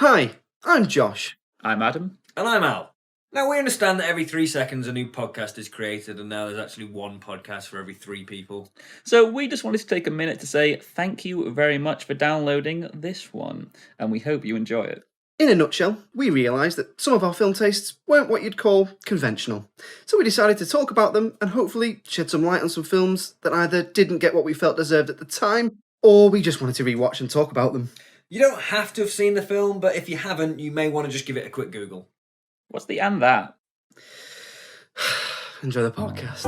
Hi, I'm Josh. I'm Adam. And I'm Al. Now, we understand that every 3 seconds a new podcast is created, and now there's actually one podcast for every 3 people. So we just wanted to take a minute to say thank you very much for downloading this one, and we hope you enjoy it. In a nutshell, we realised that some of our film tastes weren't what you'd call conventional. So we decided to talk about them and hopefully shed some light on some films that either didn't get what we felt deserved at the time, or we just wanted to rewatch and talk about them. You don't have to have seen the film, but if you haven't, you may want to just give it a quick Google. What's the and that? Enjoy the podcast.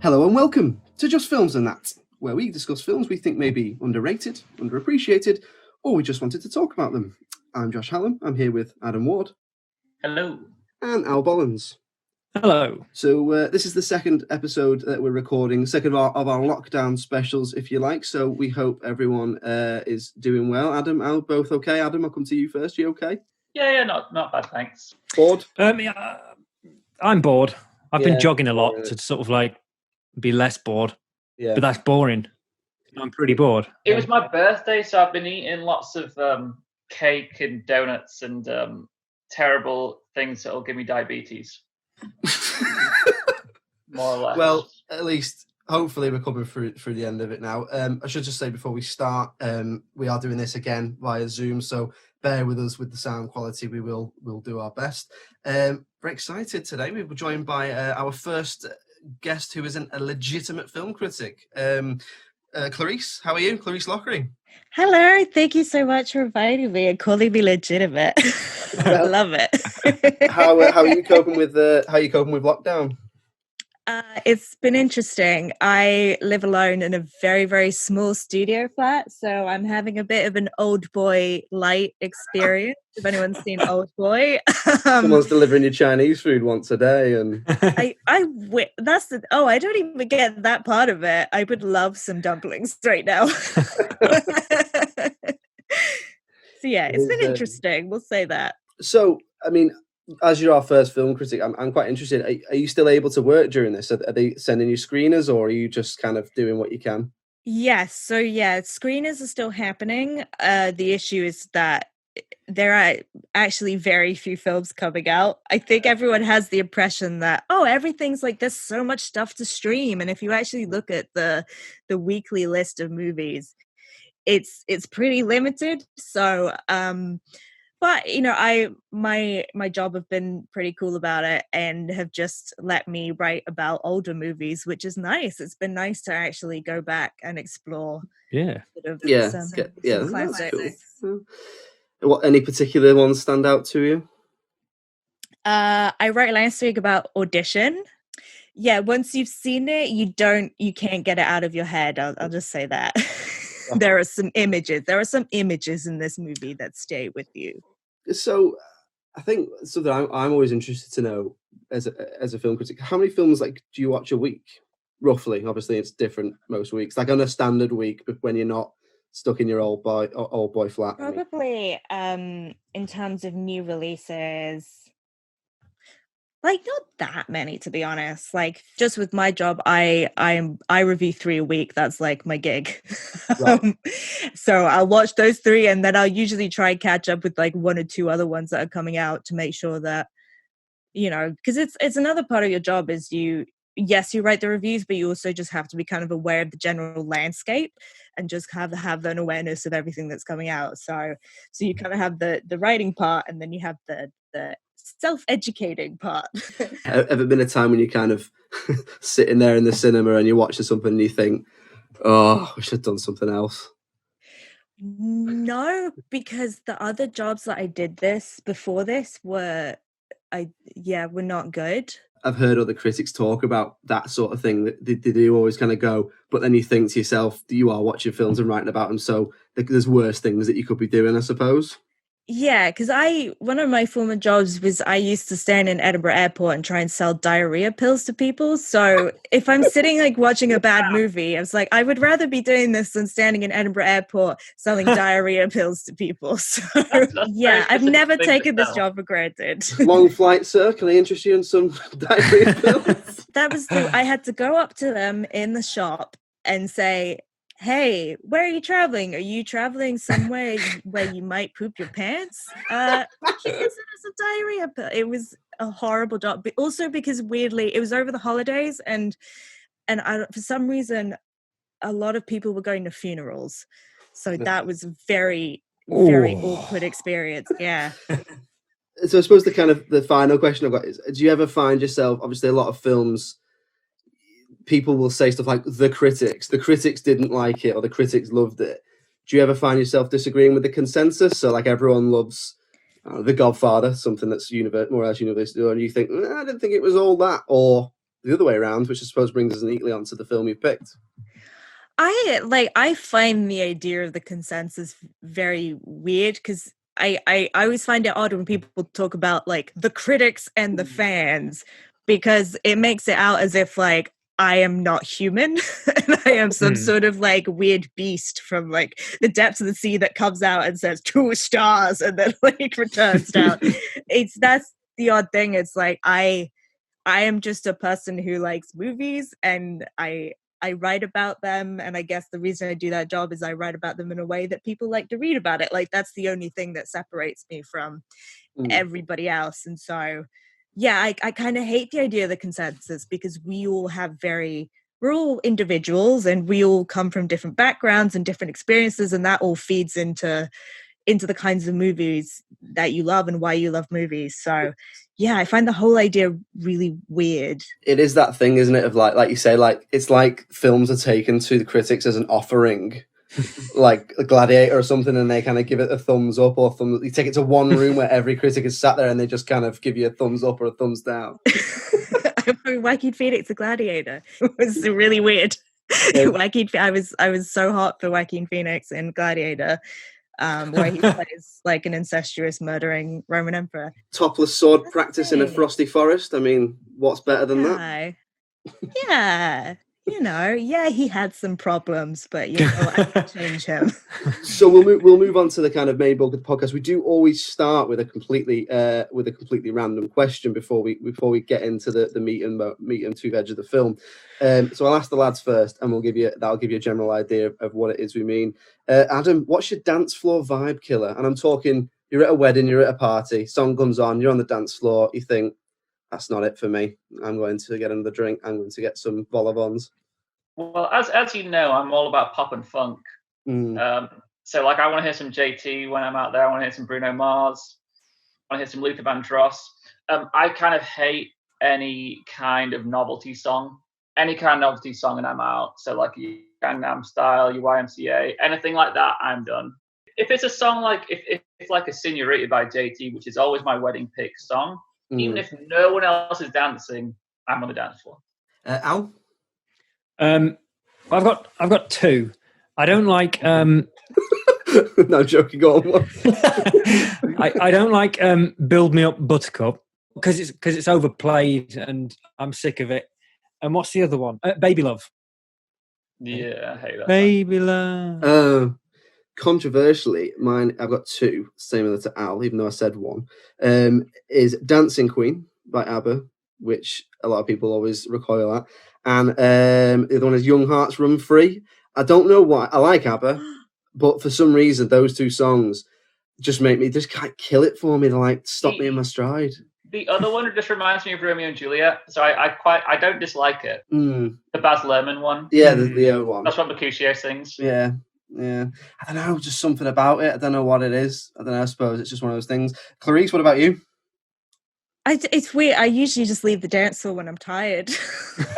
Hello and welcome to Just Films and That, where we discuss films we think may be underrated, underappreciated, or we just wanted to talk about them. I'm Josh Hallam. I'm here with Adam Ward. Hello. And Al Bollins. Hello. So this is the second episode that we're recording, second of our lockdown specials, if you like. So we hope everyone is doing well. Adam, Al, both okay? Adam, I'll come to you first. You okay? Yeah, not bad, thanks. Bored? I'm bored. I've been jogging a lot to sort of like be less bored. Yeah. But that's boring. I'm pretty bored. It was my birthday, so I've been eating lots of cake and donuts and terrible things that'll give me diabetes. More or less. Well, at least, hopefully, we're coming through the end of it now. I should just say before we start, we are doing this again via Zoom, so bear with us with the sound quality. We'll do our best. Very excited today. We were joined by our first guest who isn't a legitimate film critic. Clarisse, how are you? Clarisse Loughrey. Hello, thank you so much for inviting me and calling me legitimate. I love it. How are you coping with lockdown? It's been interesting. I live alone in a very, very small studio flat, so I'm having a bit of an Old Boy light experience. If anyone's seen Old Boy, Someone's delivering you Chinese food once a day, and I don't even get that part of it. I would love some dumplings right now. So yeah, it's been interesting. We'll say that. So, I mean, as you're our first film critic, I'm quite interested. Are you still able to work during this? Are they sending you screeners, or are you just kind of doing what you can? Yes. So yeah, screeners are still happening. The issue is that there are actually very few films coming out. I think everyone has the impression that, everything's like, there's so much stuff to stream. And if you actually look at the weekly list of movies, it's pretty limited. So, but my job have been pretty cool about it and have just let me write about older movies, which is nice. It's been nice to actually go back and explore. Some classics. Cool. What, any particular ones stand out to you? I wrote last week about Audition. Yeah, once you've seen it, you can't get it out of your head. I'll just say that. There are some images in this movie that stay with you. So I think something I'm always interested to know as a film critic, how many films do you watch a week? Roughly. Obviously it's different most weeks. Like on a standard week, but when you're not stuck in your old boy flat. Probably in terms of new releases, not that many, to be honest. Like, just with my job, I review 3 a week. That's like my gig. Right. So I'll watch those 3, and then I'll usually try and catch up with like 1 or 2 other ones that are coming out to make sure that, because it's another part of your job is you write the reviews, but you also just have to be kind of aware of the general landscape and just have an awareness of everything that's coming out. So you kind of have the writing part, and then you have the self-educating part. Ever been a time when you kind of sitting there in the cinema and you're watching something and you think, I should have done something else? No, because the other jobs that I did before this were not good. I've heard other critics talk about that sort of thing, that they do always kind of go, but then you think to yourself, you are watching films and writing about them, so there's worse things that you could be doing, I suppose. Yeah, because one of my former jobs was I used to stand in Edinburgh Airport and try and sell diarrhea pills to people. So if I'm sitting like watching a bad movie, I was like, I would rather be doing this than standing in Edinburgh Airport selling diarrhea pills to people. So yeah, I've never taken this job for granted. Long flight, sir. Can I interest you in some diarrhea pills? That was I had to go up to them in the shop and say, hey, where are you traveling? Are you traveling somewhere where you might poop your pants? Here's a diarrhea pill. It was a horrible job, but also because weirdly it was over the holidays, and for some reason a lot of people were going to funerals, so that was a very awkward experience. Yeah. So I suppose the final question I've got is: do you ever find yourself? Obviously, a lot of films, people will say stuff like the critics didn't like it or the critics loved it. Do you ever find yourself disagreeing with the consensus? So like everyone loves The Godfather, something that's more or less universal, and you think, I didn't think it was all that, or the other way around, which I suppose brings us neatly onto the film you've picked. I find the idea of the consensus very weird, because I always find it odd when people talk about like the critics and the fans, because it makes it out as if like I am not human and I am some sort of like weird beast from like the depths of the sea that comes out and says 2 stars and then like returns down. That's the odd thing. It's like I am just a person who likes movies, and I write about them, and I guess the reason I do that job is I write about them in a way that people like to read about it. Like that's the only thing that separates me from everybody else. And so yeah, I kind of hate the idea of the consensus, because we're all individuals and we all come from different backgrounds and different experiences, and that all feeds into the kinds of movies that you love and why you love movies. So yeah, I find the whole idea really weird. It is that thing, isn't it, of like you say, like it's like films are taken to the critics as an offering, like a Gladiator or something, and they kind of give it a thumbs up or thumbs. You take it to one room where every critic is sat there, and they just kind of give you a thumbs up or a thumbs down. Joaquin Phoenix, a Gladiator. It was really weird. Yeah. I was so hot for Joaquin Phoenix in Gladiator, where he plays like an incestuous, murdering Roman emperor. Topless sword practice in a frosty forest. I mean, what's better than that? Yeah. He had some problems, but I can change him. So we'll move on to the kind of main bulk of the podcast. We do always start with a completely random question before we get into the meat and two veg of the film. So I'll ask the lads first, and that'll give you a general idea of what it is we mean. Adam, what's your dance floor vibe killer? And I'm talking, you're at a wedding, you're at a party, song comes on, you're on the dance floor, you think, that's not it for me. I'm going to get another drink. I'm going to get some vol au vents. Well, as you know, I'm all about pop and funk. So, like, I want to hear some JT when I'm out there. I want to hear some Bruno Mars. I want to hear some Luther Vandross. I kind of hate any kind of novelty song. Any kind of novelty song, and I'm out. So, like, your Gangnam Style, your YMCA, anything like that, I'm done. If it's a song like, if like a Senorita by JT, which is always my wedding pick song, even if no one else is dancing, I'm on the dance floor. Al? I've got two. I don't like no joking, go on. I don't like Build Me Up Buttercup, because it's overplayed and I'm sick of it. And what's the other one? Baby Love. Yeah, I hate that. Baby Love. Controversially, mine, I've got two, similar to Al, even though I said one, is Dancing Queen by ABBA, which a lot of people always recoil at. And the other one is Young Hearts Run Free. I don't know why. I like ABBA, but for some reason, those two songs just can't kill it for me. They like stop me in my stride. The other one just reminds me of Romeo and Juliet, so I don't dislike it. The Baz Luhrmann one. Yeah, the other one. That's what Mercutio sings. Yeah. I don't know, just something about it. I don't know what it is. I don't know. I suppose it's just one of those things. Clarisse, what about you? It's weird. I usually just leave the dance floor when I'm tired.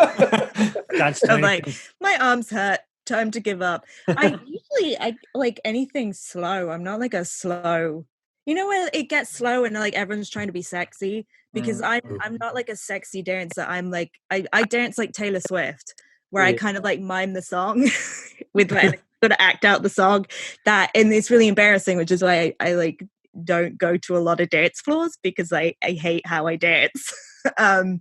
I'm like, my arms hurt. Time to give up. I like anything slow. I'm not like a slow. You know when it gets slow and like everyone's trying to be sexy, because I'm not like a sexy dancer. I'm like I dance like Taylor Swift, where I kind of like mime the song with like sort of act out the song, and it's really embarrassing, which is why I like don't go to a lot of dance floors because I hate how I dance. But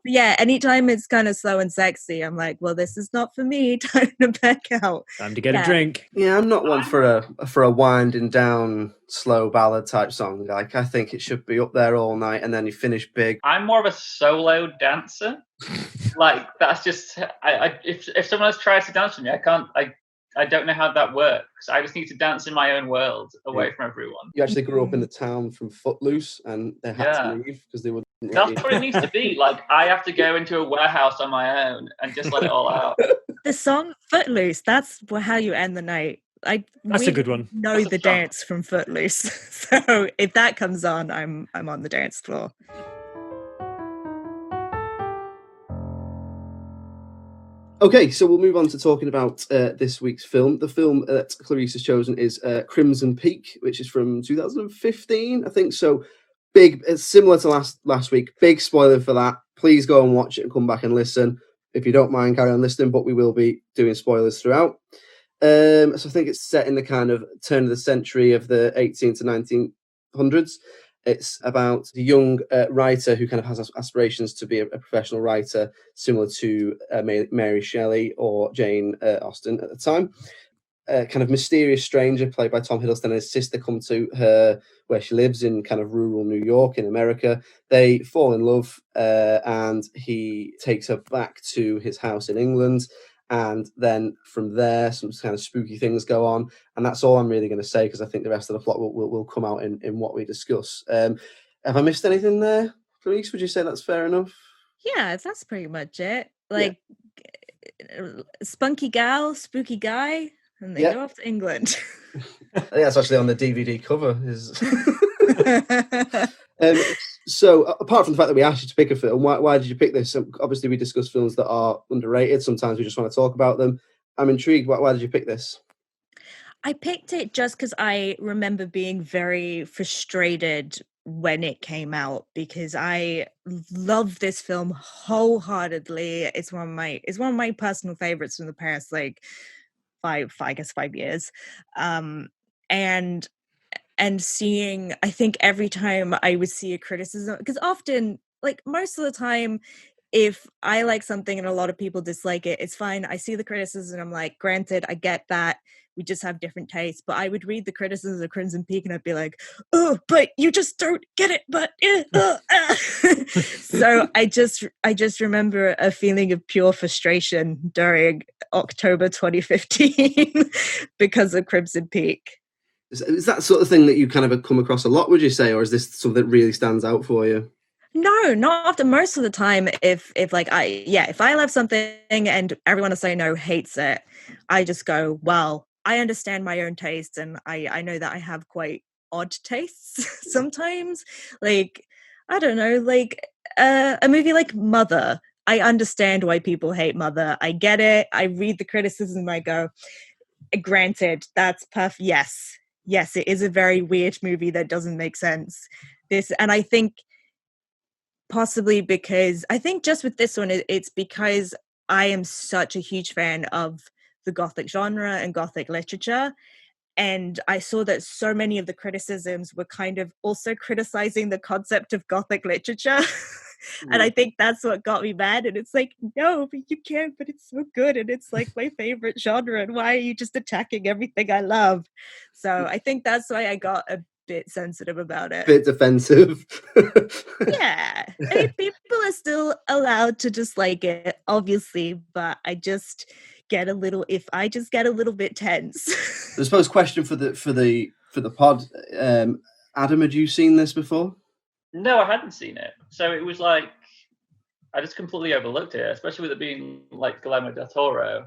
yeah, anytime it's kind of slow and sexy, I'm like, well, this is not for me. Time to back out. Time to get a drink. Yeah, I'm not one for a winding down slow ballad type song. Like, I think it should be up there all night and then you finish big. I'm more of a solo dancer. Like, that's just if someone else tries to dance with me, I don't know how that works. I just need to dance in my own world away from everyone. You actually grew up in the town from Footloose and they had to leave because they wouldn't. That's what it needs to be. Like, I have to go into a warehouse on my own and just let it all out. The song Footloose, that's how you end the night. That's a good one. Know the dance from Footloose. So if that comes on, I'm on the dance floor. Okay, so we'll move on to talking about this week's film. The film that Clarisse has chosen is Crimson Peak, which is from 2015, I think. So big, it's similar to last week. Big spoiler for that. Please go and watch it and come back and listen. If you don't mind, carry on listening, but we will be doing spoilers throughout. So I think it's set in the kind of turn of the century of the 1800s to 1900s. It's about the young writer who kind of has aspirations to be a professional writer, similar to Mary Shelley or Jane Austen at the time. A kind of mysterious stranger played by Tom Hiddleston and his sister come to her where she lives in kind of rural New York in America. They fall in love and he takes her back to his house in England. And then from there, some kind of spooky things go on. And that's all I'm really going to say, because I think the rest of the plot will come out in what we discuss. Have I missed anything there, Clarisse? Would you say that's fair enough? Yeah, that's pretty much it. Like, spunky gal, spooky guy, and they go off to England. I think that's actually on the DVD cover. So apart from the fact that we asked you to pick a film, why did you pick this? Obviously, we discuss films that are underrated. Sometimes we just want to talk about them. I'm intrigued. Why did you pick this? I picked it just because I remember being very frustrated when it came out, because I love this film wholeheartedly. It's one of my personal favorites from the past like 5 years. And seeing, I think every time I would see a criticism, because often, like most of the time, if I like something and a lot of people dislike it, it's fine. I see the criticism and I'm like, granted, I get that. We just have different tastes. But I would read the criticisms of Crimson Peak and I'd be like, oh, but you just don't get it. But So I just remember a feeling of pure frustration during October 2015 because of Crimson Peak. Is that sort of thing that you kind of come across a lot, would you say, or is this something that really stands out for you? No, not often. Most of the time, if I love something and everyone I know hates it, I just go, well, I understand my own tastes, and I know that I have quite odd tastes sometimes. Like, I don't know, like a movie like Mother. I understand why people hate Mother. I get it. I read the criticism. I go, granted, that's perfect. Yes, it is a very weird movie that doesn't make sense. And I think possibly because I think just with this one, it's because I am such a huge fan of the Gothic genre and Gothic literature. And I saw that so many of the criticisms were kind of also criticizing the concept of Gothic literature. And I think that's what got me mad. And it's like, no, but you can't, but it's so good. And it's like my favorite genre. And why are you just attacking everything I love? So I think that's why I got a bit sensitive about it. Bit defensive. Yeah. I mean, people are still allowed to dislike it, obviously, but I just get a little bit tense. I suppose question for the pod, Adam, had you seen this before? No, I hadn't seen it. So it was like, I just completely overlooked it, especially with it being like Guillermo Del Toro.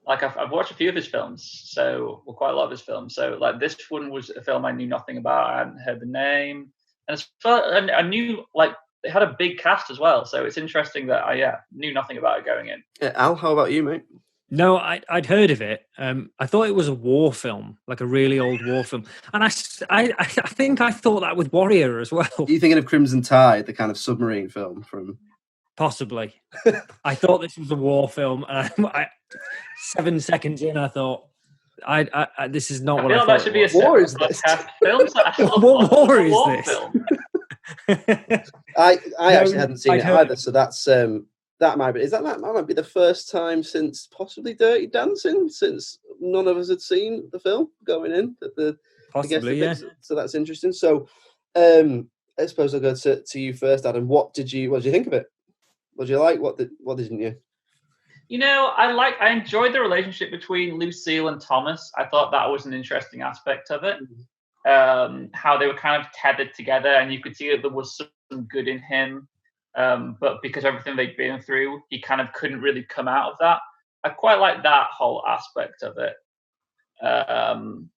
Like I've watched a few of his films, quite a lot of his films. So like this one was a film I knew nothing about. I hadn't heard the name, and I knew like it had a big cast as well. So it's interesting that I knew nothing about it going in. Al, how about you, mate? No, I'd heard of it. I thought it was a war film, like a really old war film. And I think I thought that with Warrior as well. Are you thinking of Crimson Tide, the kind of submarine film from... Possibly. I thought this was a war film. And 7 seconds in, I thought, This is not I what feel I like thought. that should be a War is separate this? podcast. Films that I love. What war is war this? film. I No, actually hadn't seen I'd it heard- either, so that's that might be that might be the first time since possibly Dirty Dancing, since none of us had seen the film going in. Possibly, yeah. So that's interesting. So I suppose I'll go to you first, Adam. What did you think of it? What did you like? What didn't you? You know, I enjoyed the relationship between Lucille and Thomas. I thought that was an interesting aspect of it. How they were kind of tethered together, and you could see that there was some good in him. But because of everything they'd been through, he kind of couldn't really come out of that. I quite like that whole aspect of it. And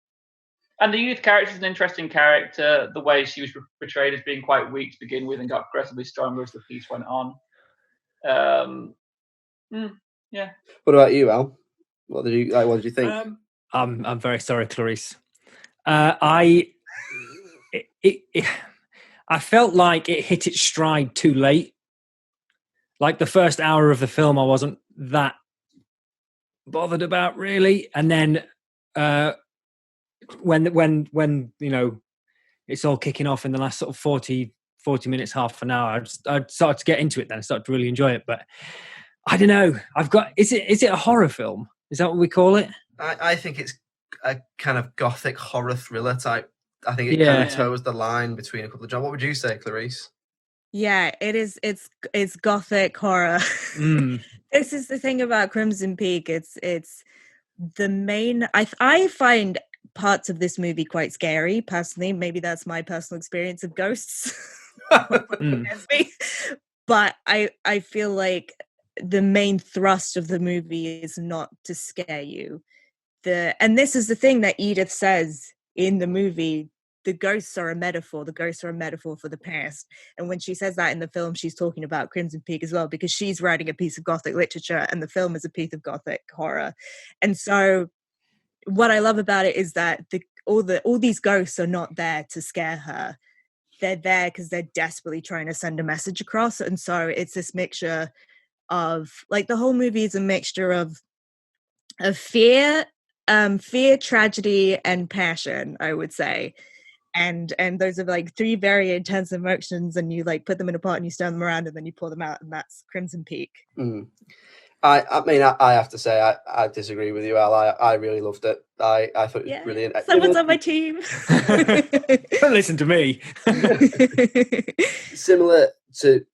the youth character is an interesting character. The way she was portrayed as being quite weak to begin with and got progressively stronger as the piece went on. Yeah. What about you, Al? What did you think? I'm very sorry, Clarisse. I felt like it hit its stride too late. Like the first hour of the film, I wasn't that bothered about really, and then when you know it's all kicking off in the last sort of 40 minutes, half an hour, I started to get into it. Then I started to really enjoy it. But I don't know. Is it a horror film? Is that what we call it? I think it's a kind of gothic horror thriller type. I think it kind of toes the line between a couple of genres. What would you say, Clarisse? Yeah, it is. It's gothic horror. This is the thing about Crimson Peak. It's the main. I find parts of this movie quite scary personally. Maybe that's my personal experience of ghosts. But I feel like the main thrust of the movie is not to scare you. And this is the thing that Edith says in the movie. The ghosts are a metaphor. The ghosts are a metaphor for the past. And when she says that in the film, she's talking about Crimson Peak as well, because she's writing a piece of Gothic literature and the film is a piece of Gothic horror. And so what I love about it is that all these ghosts are not there to scare her. They're there because they're desperately trying to send a message across. And so it's this mixture of, like, the whole movie is a mixture of fear, tragedy, and passion, I would say. And those are like three very intense emotions, and you like put them in a pot and you stir them around and then you pour them out, and that's Crimson Peak. I mean, I have to say, I disagree with you, Al. I really loved it. I thought it was brilliant. Someone's on my team. Don't listen to me. Similar to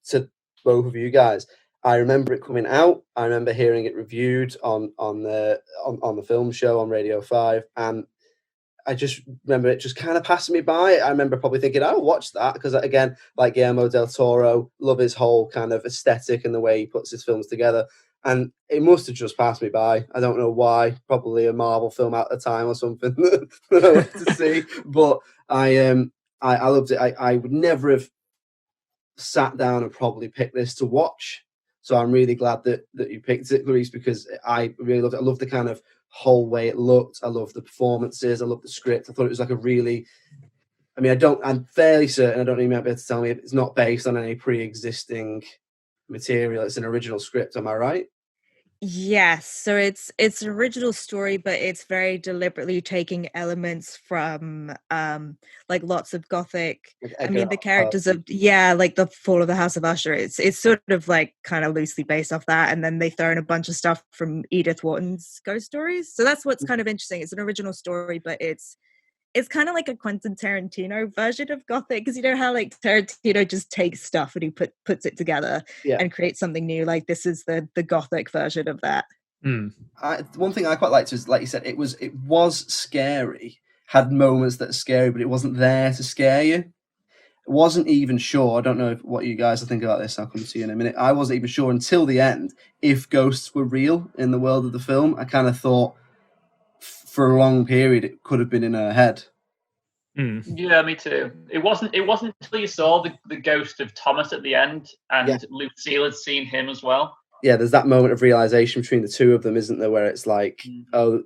both of you guys, I remember it coming out. I remember hearing it reviewed on the film show on Radio 5, and I just remember it just kind of passing me by. I remember probably thinking, I'll watch that, because again, like Guillermo Del Toro, love his whole kind of aesthetic and the way he puts his films together. And it must have just passed me by. I don't know why. Probably a Marvel film at the time or something that I went to see. But I loved it. I would never have sat down and probably picked this to watch. So I'm really glad that you picked it, Clarisse, because I really loved it. I love the kind of whole way it looked. I love the performances. I love the script. I thought it was like a really, I mean, I'm fairly certain, I don't know, you might be able to tell me, it's not based on any pre-existing material. It's an original script. Am I right? Yes. So it's an original story, but it's very deliberately taking elements from like lots of Gothic. I mean, the characters of like the Fall of the House of Usher. It's sort of like kind of loosely based off that, and then they throw in a bunch of stuff from Edith Wharton's ghost stories. So that's what's kind of interesting. It's an original story, but it's kind of like a Quentin Tarantino version of Gothic, because you know how like Tarantino just takes stuff and he puts it together and creates something new. Like this is the Gothic version of that. One thing I quite liked was, like you said, it was scary, had moments that are scary, but it wasn't there to scare you. I wasn't even sure, I don't know what you guys are thinking about this, I'll come to you in a minute. I wasn't even sure until the end if ghosts were real in the world of the film. I kind of thought for a long period it could have been in her head. Yeah, me too. It wasn't until you saw the ghost of Thomas at the end, and Lucille had seen him as well. Yeah, there's that moment of realization between the two of them, isn't there, where it's like, oh,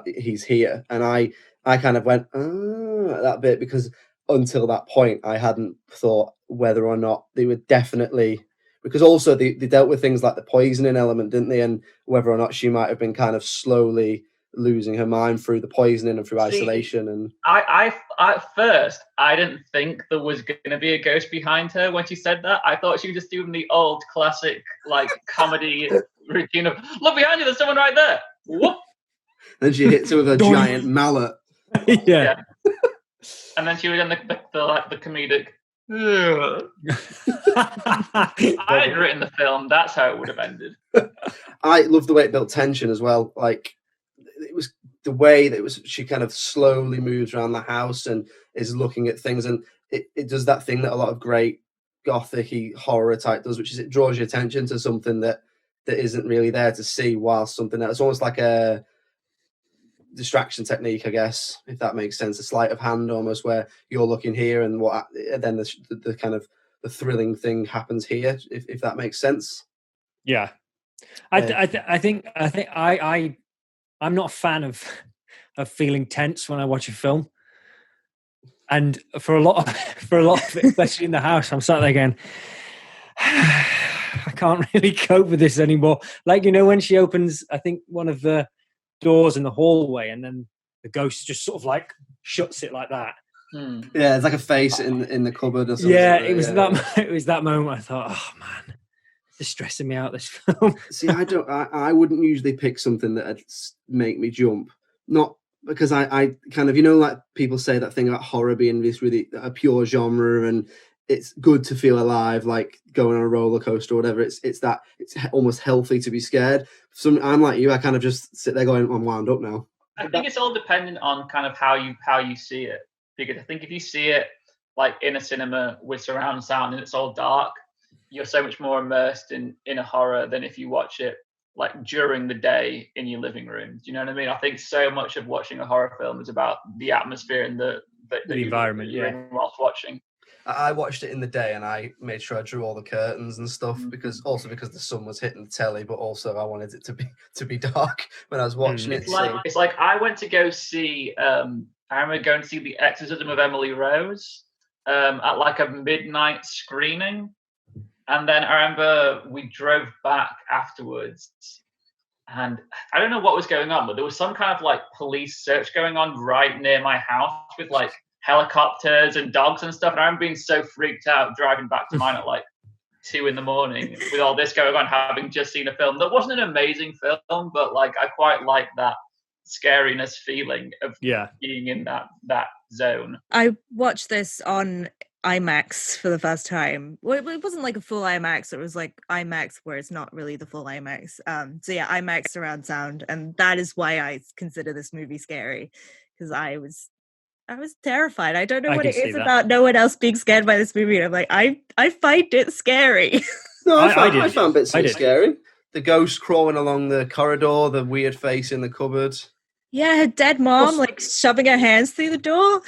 he's here. And I kind of went, that bit, because until that point I hadn't thought whether or not they were definitely, because also they dealt with things like the poisoning element, didn't they, and whether or not she might have been kind of slowly losing her mind through the poisoning and through isolation. And I at first I didn't think there was going to be a ghost behind her when she said that. I thought she was just doing the old classic like comedy routine of look behind you, there's someone right there. Whoop. Then she hits her with a giant mallet. Yeah. And then she was in the comedic. I had written the film. That's how it would have ended. I love the way it built tension as well. Like it was the way that it was. She kind of slowly moves around the house and is looking at things, and it does that thing that a lot of great gothic-y horror type does, which is it draws your attention to something that isn't really there to see, while something else. It's almost like a distraction technique, I guess, if that makes sense. A sleight of hand almost, where you're looking here and then the kind of the thrilling thing happens here, if that makes sense. Yeah, I think I'm not a fan of feeling tense when I watch a film, and for a lot of it, especially in the house, I'm sat there again. I can't really cope with this anymore. Like, you know, when she opens, I think one of the doors in the hallway, and then the ghost just sort of like shuts it like that. Yeah, it's like a face in the cupboard or something. Yeah, it was that moment I thought, oh man, it's stressing me out, this film. See, I wouldn't usually pick something that'd make me jump. Not because I kind of, you know, like people say that thing about horror being this really a pure genre and it's good to feel alive, like going on a roller coaster or whatever. It's almost healthy to be scared. I'm like you. I kind of just sit there going, I'm wound up now. I think it's all dependent on kind of how you see it. Because I think if you see it like in a cinema with surround sound and it's all dark, you're so much more immersed in a horror than if you watch it like during the day in your living room. Do you know what I mean? I think so much of watching a horror film is about the atmosphere and the environment you're in whilst watching. I watched it in the day and I made sure I drew all the curtains and stuff because the sun was hitting the telly, but also I wanted it to be dark when I was watching it. It's like I went to go see. I remember going to see The Exorcism of Emily Rose at like a midnight screening, and then I remember we drove back afterwards, and I don't know what was going on, but there was some kind of like police search going on right near my house with like helicopters and dogs and stuff, and I remember being so freaked out driving back to mine at like 2 a.m. with all this going on, having just seen a film that wasn't an amazing film, but like I quite like that scariness feeling of being in that zone. I watched this on IMAX for the first time. Well, it wasn't like a full IMAX, it was like IMAX where it's not really the full IMAX. So yeah, IMAX surround sound, and that is why I consider this movie scary, because I was terrified. I don't know what it is about no one else being scared by this movie. And I'm like, I find it scary. No, I found bits scary. The ghost crawling along the corridor, the weird face in the cupboard. Yeah, her dead mom like shoving her hands through the door.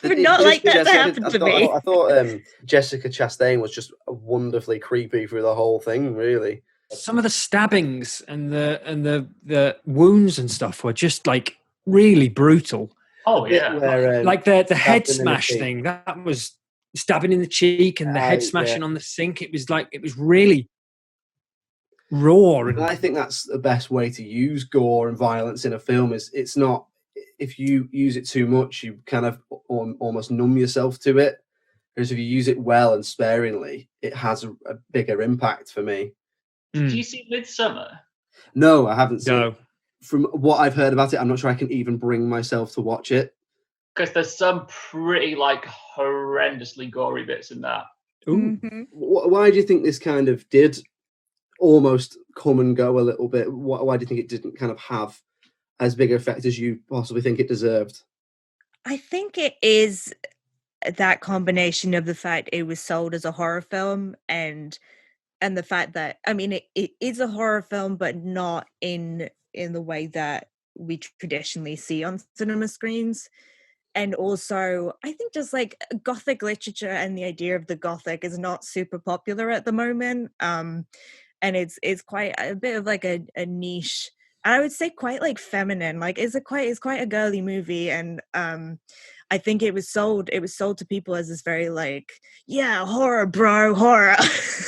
Would not like that to happen to me. I thought Jessica Chastain was just wonderfully creepy through the whole thing, really. Some of the stabbings and the wounds and stuff were just like really brutal. Oh yeah, where, like the head smash thing, that was stabbing in the cheek, and the head smashing on the sink. It was really raw. And I think that's the best way to use gore and violence in a film. Is it's not, if you use it too much, you kind of almost numb yourself to it. Whereas if you use it well and sparingly, it has a bigger impact for me. Did you see Midsummer? No, I haven't seen. No. From what I've heard about it, I'm not sure I can even bring myself to watch it. Because there's some pretty like horrendously gory bits in that. Mm-hmm. Why do you think this kind of did almost come and go a little bit? Why do you think it didn't kind of have as big an effect as you possibly think it deserved? I think it is that combination of the fact it was sold as a horror film and the fact that, I mean, it is a horror film, but not in the way that we traditionally see on cinema screens. And also, I think just like Gothic literature and the idea of the Gothic is not super popular at the moment. And it's quite a bit of like a niche, and I would say quite like feminine. Like it's quite a girly movie. And I think it was sold to people as this very like, yeah, horror, bro, horror.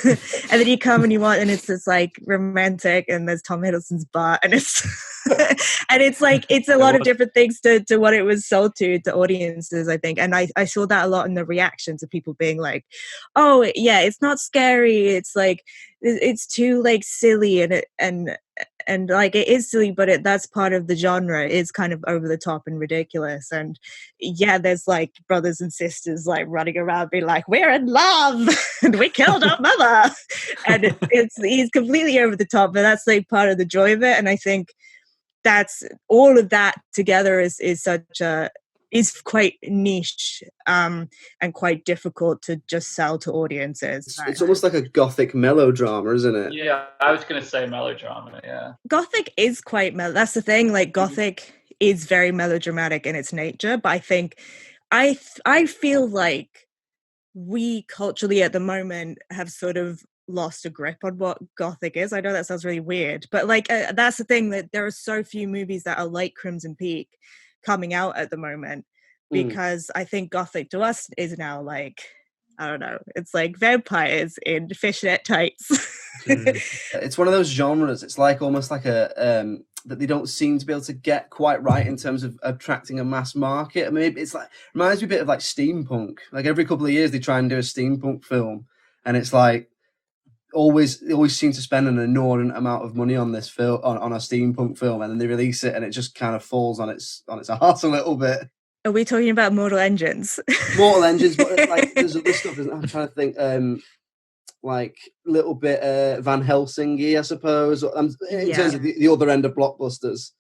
And then you come and you want, and it's this like romantic, and there's Tom Hiddleston's butt, and it's and it's like, it's a lot of different things to what it was sold to audiences, I think. And I saw that a lot in the reactions of people being like, oh yeah, it's not scary, it's like, it's too like silly, and like it is silly, but that's part of the genre. It's kind of over the top and ridiculous. And yeah, there's like brothers and sisters like running around being like, we're in love and we killed our mother, and he's completely over the top, but that's like part of the joy of it. And I think that's all of that together is quite niche and quite difficult to just sell to audiences. It's almost like a gothic melodrama, isn't it? Yeah, I was going to say melodrama, yeah. Gothic is quite that's the thing, like gothic is very melodramatic in its nature, but I think I feel like we culturally at the moment have sort of lost a grip on what gothic is. I know that sounds really weird, but like that's the thing, that there are so few movies that are like Crimson Peak coming out at the moment, because I think gothic to us is now like, I don't know, it's like vampires in fishnet tights. It's one of those genres, it's like almost like a that they don't seem to be able to get quite right in terms of attracting a mass market. I mean, it's like, reminds me a bit of like steampunk. Like every couple of years they try and do a steampunk film, and it's like they always seem to spend an inordinate amount of money on this film, on a steampunk film, and then they release it and it just kind of falls on its arse a little bit. Are we talking about Mortal Engines? Mortal Engines, but like there's other stuff. I'm trying to think, like little bit Van Helsing-y, I suppose. In terms of the other end of blockbusters,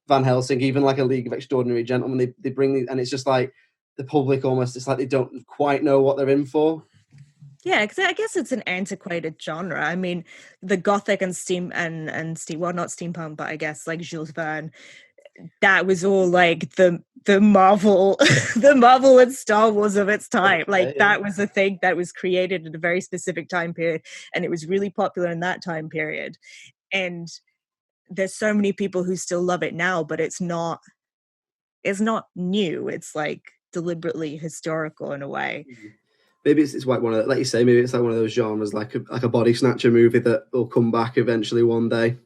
Van Helsing, even like a League of Extraordinary Gentlemen, they bring these, and it's just like the public almost, it's like they don't quite know what they're in for. Yeah, because I guess it's an antiquated genre. I mean, the gothic and steam and steam, well, not steampunk, but I guess like Jules Verne, that was all like the Marvel, the Marvel and Star Wars of its time. Like that was a thing that was created at a very specific time period, and it was really popular in that time period. And there's so many people who still love it now, but it's not new. It's like deliberately historical in a way. Maybe it's like one of, like you say, maybe it's like one of those genres, like a body snatcher movie that will come back eventually one day.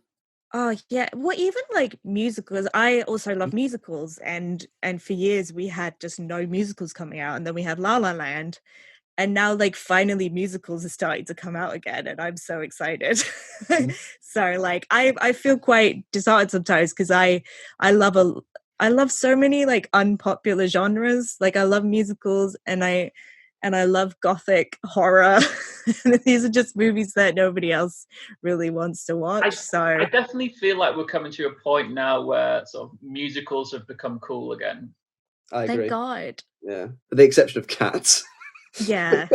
Oh yeah, well, even like musicals. I also love musicals, and for years we had just no musicals coming out, and then we had La La Land, and now like finally musicals are starting to come out again, and I'm so excited. So like I feel quite disheartened sometimes, because I love so many like unpopular genres. Like I love musicals, and I love gothic horror. These are just movies that nobody else really wants to watch. I definitely feel like we're coming to a point now where sort of musicals have become cool again. I agree. Thank God. Yeah, with the exception of Cats. Yeah.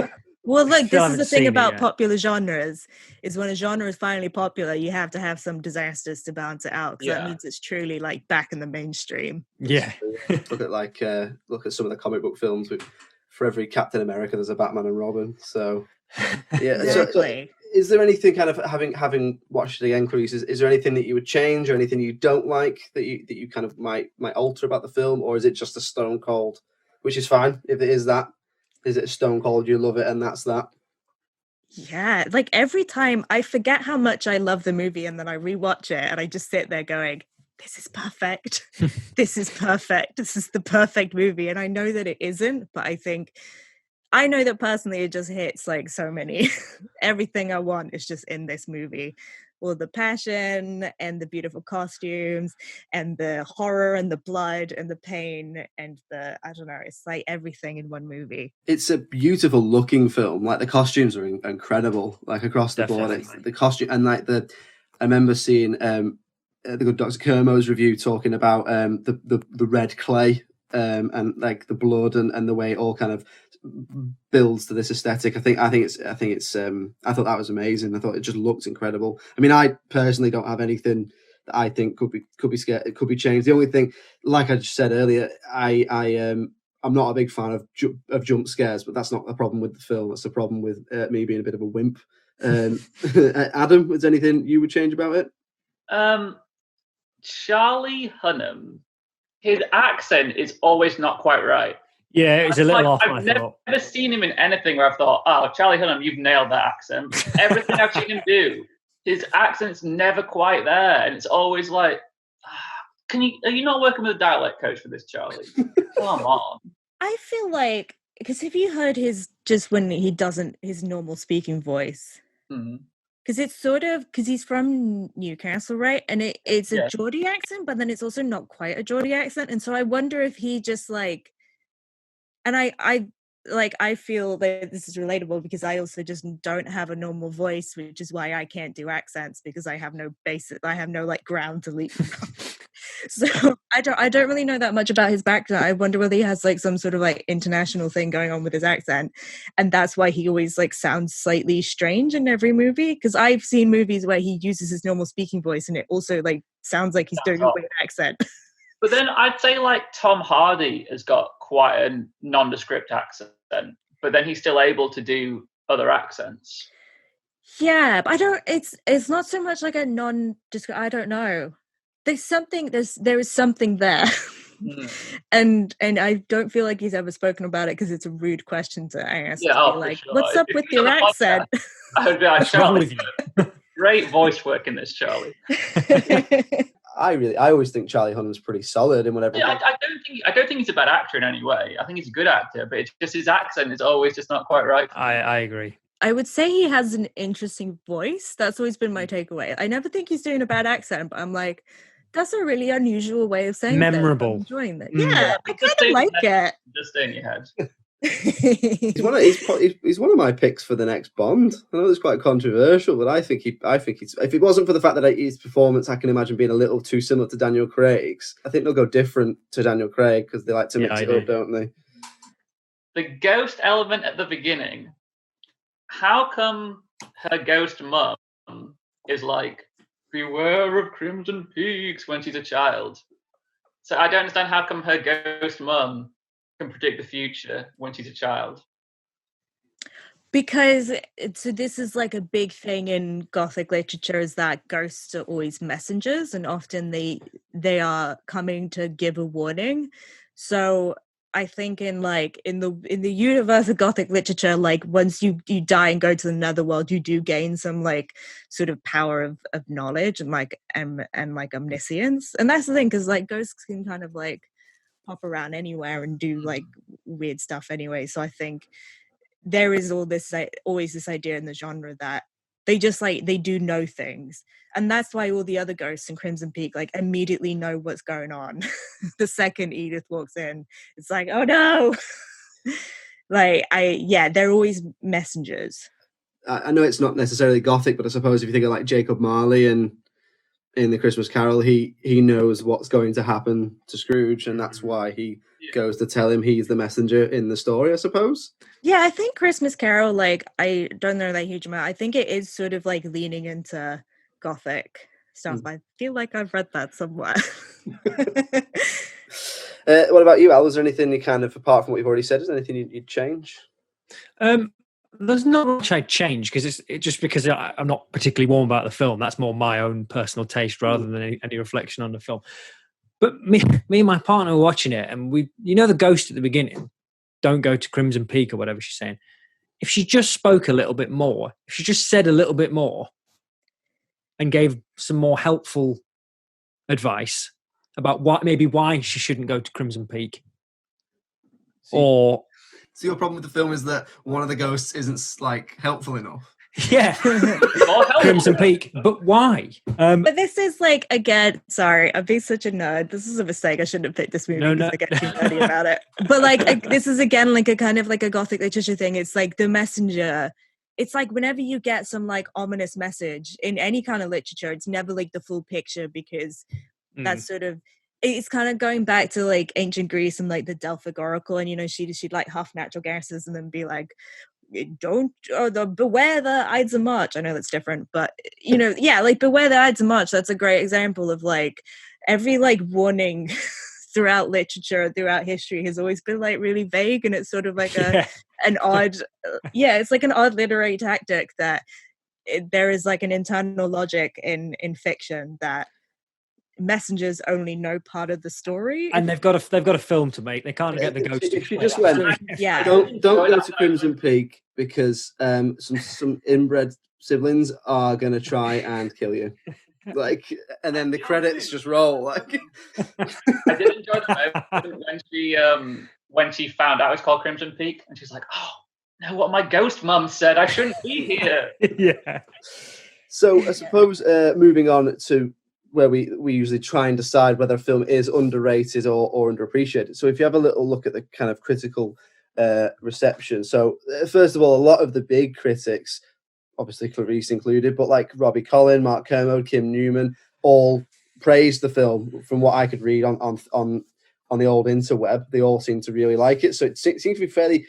Well, look, this is the thing about popular genres, is when a genre is finally popular, you have to have some disasters to balance it out, because that means it's truly like back in the mainstream. Yeah. Look at some of the comic book films with, for every Captain America, there's a Batman and Robin. So, yeah. Exactly. So is there anything, kind of having watched it again, Clarisse, is there anything that you would change, or anything you don't like that you kind of might alter about the film, or is it just a stone cold, which is fine if it is that? Is it a stone cold, you love it and that's that? Yeah, like every time I forget how much I love the movie, and then I rewatch it and I just sit there going, this is perfect. This is perfect. This is the perfect movie. And I know that it isn't, but I know that personally it just hits like so many. Everything I want is just in this movie. All the passion and the beautiful costumes and the horror and the blood and the pain and I don't know, it's like everything in one movie. It's a beautiful looking film. Like the costumes are incredible, like across the board. It's the costume, and like I remember seeing the good Dr. Kermo's review talking about the red clay and like the blood and the way it all kind of builds to this aesthetic. I thought that was amazing. I thought it just looked incredible. I mean, I personally don't have anything that I think could be scared. It could be changed. The only thing, like I just said earlier, I'm not a big fan of jump scares, but that's not a problem with the film. That's a problem with me being a bit of a wimp. Adam, is there anything you would change about it? Charlie Hunnam, his accent is always not quite right. Yeah, it was a little off. I've never seen him in anything where I've thought, "Oh, Charlie Hunnam, you've nailed that accent." Everything I've seen him do, his accent's never quite there, and it's always like, are you not working with a dialect coach for this, Charlie? Come on. I feel like, because have you heard when he doesn't, his normal speaking voice? Because it's sort of, because he's from Newcastle, right? And it's a Geordie accent, but then it's also not quite a Geordie accent. And so I wonder if he just like, and I feel that this is relatable because I also just don't have a normal voice, which is why I can't do accents, because I have no like ground to leap from. So I don't really know that much about his background. I wonder whether he has like some sort of like international thing going on with his accent, and that's why he always like sounds slightly strange in every movie. Because I've seen movies where he uses his normal speaking voice, and it also like sounds like he's doing a weird accent. But then I'd say like Tom Hardy has got quite a nondescript accent, but then he's still able to do other accents. Yeah, but it's not so much like a I don't know. There is something there. and I don't feel like he's ever spoken about it because it's a rude question to ask. Yeah, like, sure. What's up with your accent? I would be like, Charlie, great voice work in this, Charlie. I always think Charlie Hunnam's pretty solid in whatever. Yeah, I don't think he's a bad actor in any way. I think he's a good actor, but it's just his accent is always just not quite right. I agree. I would say he has an interesting voice. That's always been my takeaway. I never think he's doing a bad accent, but I'm like, that's a really unusual way of saying memorable. I'm enjoying that. Yeah, I kind of like it. Just stay in your head. He's one of my picks for the next Bond. I know it's quite controversial, but I think he's. If it wasn't for the fact that his performance, I can imagine being a little too similar to Daniel Craig's. I think they'll go different to Daniel Craig because they like to mix it up, don't they? The ghost element at the beginning. How come her ghost mum is like, beware of crimson peaks when she's a child? So I don't understand how come her ghost mum can predict the future when she's a child. Because this is like a big thing in Gothic literature, is that ghosts are always messengers, and often they are coming to give a warning. So I think in the universe of Gothic literature, like once you die and go to the netherworld, you do gain some like sort of power of knowledge and like omniscience. And that's the thing, because like ghosts can kind of like pop around anywhere and do like weird stuff anyway. So I think there is always this idea in the genre that they just like they do know things, and that's why all the other ghosts in Crimson Peak like immediately know what's going on. The second Edith walks in, it's like, oh no. They're always messengers. I know it's not necessarily Gothic, but I suppose if you think of like Jacob Marley and in the Christmas Carol, he knows what's going to happen to Scrooge, and that's why he goes to tell him he's the messenger in the story, I suppose. Yeah, I think Christmas Carol, like, I don't know that huge amount. I think it is sort of like leaning into Gothic stuff. I feel like I've read that somewhere. What about you, Al? Is there anything you kind of, apart from what you've already said, is there anything you'd change? There's not much I'd change, because it's just because I'm not particularly warm about the film. That's more my own personal taste rather than any reflection on the film. But me and my partner were watching it, and the ghost at the beginning, don't go to Crimson Peak or whatever she's saying. If she just spoke a little bit more, if she just said a little bit more and gave some more helpful advice about why she shouldn't go to Crimson Peak. So your problem with the film is that one of the ghosts isn't like helpful enough. Yeah. Crimson Peak, but why? But this is like, again, sorry, I'm being such a nerd. This is a mistake. I shouldn't have picked this movie because I get too nerdy about it. But like, this is again like a kind of like a Gothic literature thing. It's like the messenger. It's like whenever you get some like ominous message in any kind of literature, it's never like the full picture, because that's sort of, it's kind of going back to like ancient Greece and like the Delphic oracle, and she'd like huff natural gases and then be like, beware the Ides of March. I know that's different, but like beware the Ides of March. That's a great example of like every like warning throughout literature, throughout history, has always been like really vague, and it's sort of like an odd it's like an odd literary tactic that there is like an internal logic in fiction that messengers only know part of the story. And they've got a film to make. They can't get the ghost. If you just went, Yeah. don't go to Crimson Peak because some inbred siblings are gonna try and kill you. Like, and then the credits just roll. Like, I did enjoy the moment when she found out it was called Crimson Peak, and she's like, "Oh no, what my ghost mum said, I shouldn't be here." Yeah. So I suppose moving on to where we usually try and decide whether a film is underrated or underappreciated. So if you have a little look at the kind of critical reception. So first of all, a lot of the big critics, obviously Clarisse included, but like Robbie Collin, Mark Kermode, Kim Newman, all praised the film. From what I could read on the old interweb, they all seem to really like it. So it seems to be fairly,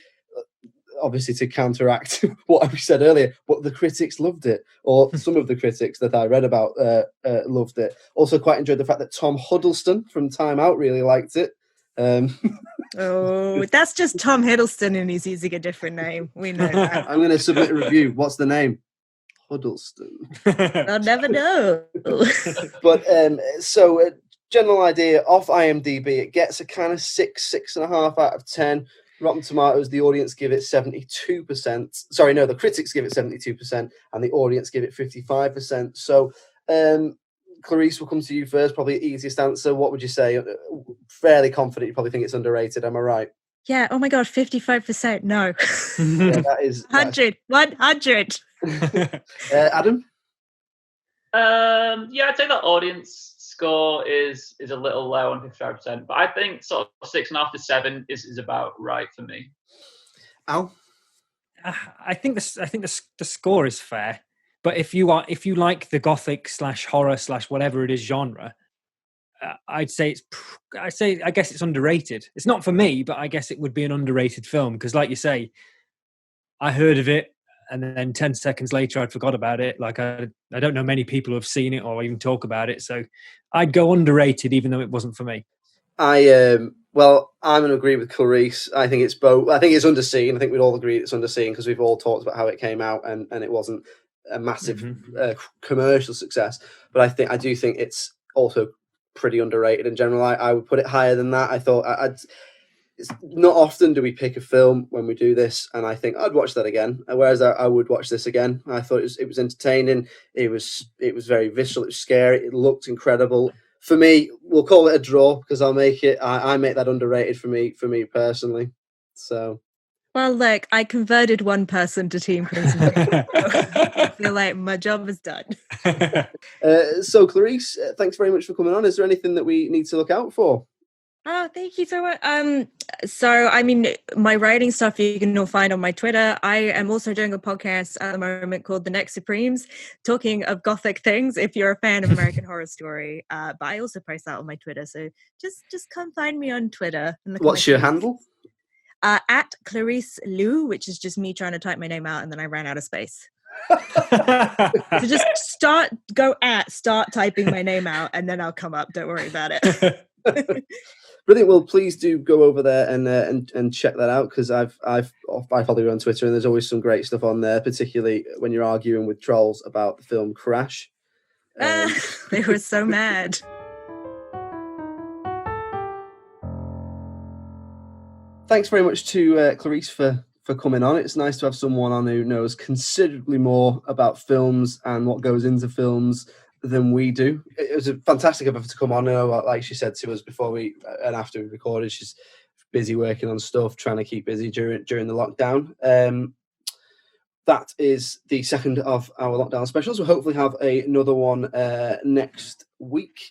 obviously to counteract what we said earlier, but the critics loved it, or some of the critics that I read about loved it. Also quite enjoyed the fact that Tom Huddleston from Time Out really liked it. Oh, that's just Tom Hiddleston and he's using a different name. We know that. I'm going to submit a review. What's the name? Huddleston. I'll never know. But so general idea off IMDb, it gets a kind of 6.5 out of 10. Rotten Tomatoes, the audience give it 72%. Sorry, no, the critics give it 72% and the audience give it 55%. So Clarisse, will come to you first, probably the easiest answer. What would you say? Fairly confident you probably think it's underrated, am I right? Yeah, oh my God, 55%, no. Yeah, that is 100. Adam? Yeah, I'd say the audience score is a little low on 55%, but I think sort of 6.5 to 7 is about right for me. Al? I think the score is fair, but if you like the gothic / horror / whatever it is genre, I guess it's underrated. It's not for me, but I guess it would be an underrated film because, like you say, I heard of it and then 10 seconds later I'd forgot about it. Like I don't know many people who have seen it or even talk about it, so I'd go underrated even though it wasn't for me. Well, I'm going to agree with Clarisse. I think it's both. I think it's underseen. I think we'd all agree it's underseen because we've all talked about how it came out and it wasn't a massive commercial success. But I do think it's also pretty underrated in general. I would put it higher than that. I thought it's not often do we pick a film when we do this, and I think I'd watch that again. Whereas I would watch this again. I thought it was entertaining. It was very visceral. It was scary. It looked incredible. For me, we'll call it a draw because I'll make it. I make that underrated for me personally. So, well, look, I converted one person to Team Crimson. I feel like my job is done. So, Clarisse, thanks very much for coming on. Is there anything that we need to look out for? Oh, thank you so much. So, I mean, my writing stuff you can all find on my Twitter. I am also doing a podcast at the moment called The Next Supremes, talking of gothic things. If you're a fan of American Horror Story, but I also post that on my Twitter. So just come find me on Twitter. What's your handle? At Clarisse Lou, which is just me trying to type my name out, and then I ran out of space. So just start typing my name out, and then I'll come up. Don't worry about it. Brilliant. Well, please do go over there and check that out because I follow you on Twitter and there's always some great stuff on there, particularly when you're arguing with trolls about the film Crash. They were so mad. Thanks very much to Clarisse for coming on. It's nice to have someone on who knows considerably more about films and what goes into films than we do. It was a fantastic of her to come on. Like she said to us before and after we recorded, she's busy working on stuff, trying to keep busy during the lockdown. That is the second of our lockdown specials. We'll hopefully have another one next week.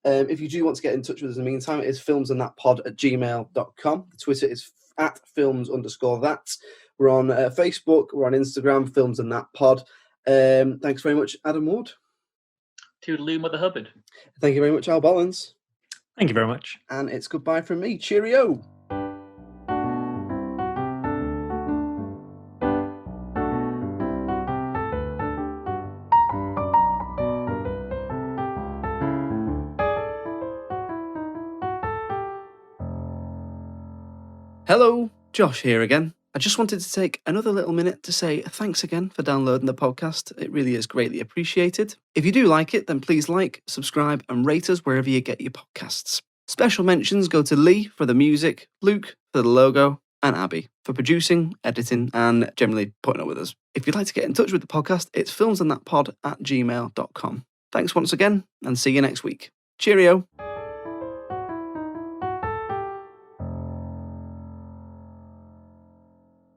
If you do want to get in touch with us in the meantime, it is filmsandthatpod@gmail.com. The Twitter is at films_that. We're on Facebook, we're on Instagram, Films and That Pod. Thanks very much, Adam Ward. Toodaloo, Mother Hubbard. Thank you very much, Al Bollins. Thank you very much. And it's goodbye from me. Cheerio. Hello, Josh here again. I just wanted to take another little minute to say thanks again for downloading the podcast. It really is greatly appreciated. If you do like it, then please like, subscribe, and rate us wherever you get your podcasts. Special mentions go to Lee for the music, Luke for the logo, and Abby for producing, editing, and generally putting up with us. If you'd like to get in touch with the podcast, it's filmsandthatpod@gmail.com. Thanks once again, and see you next week. Cheerio.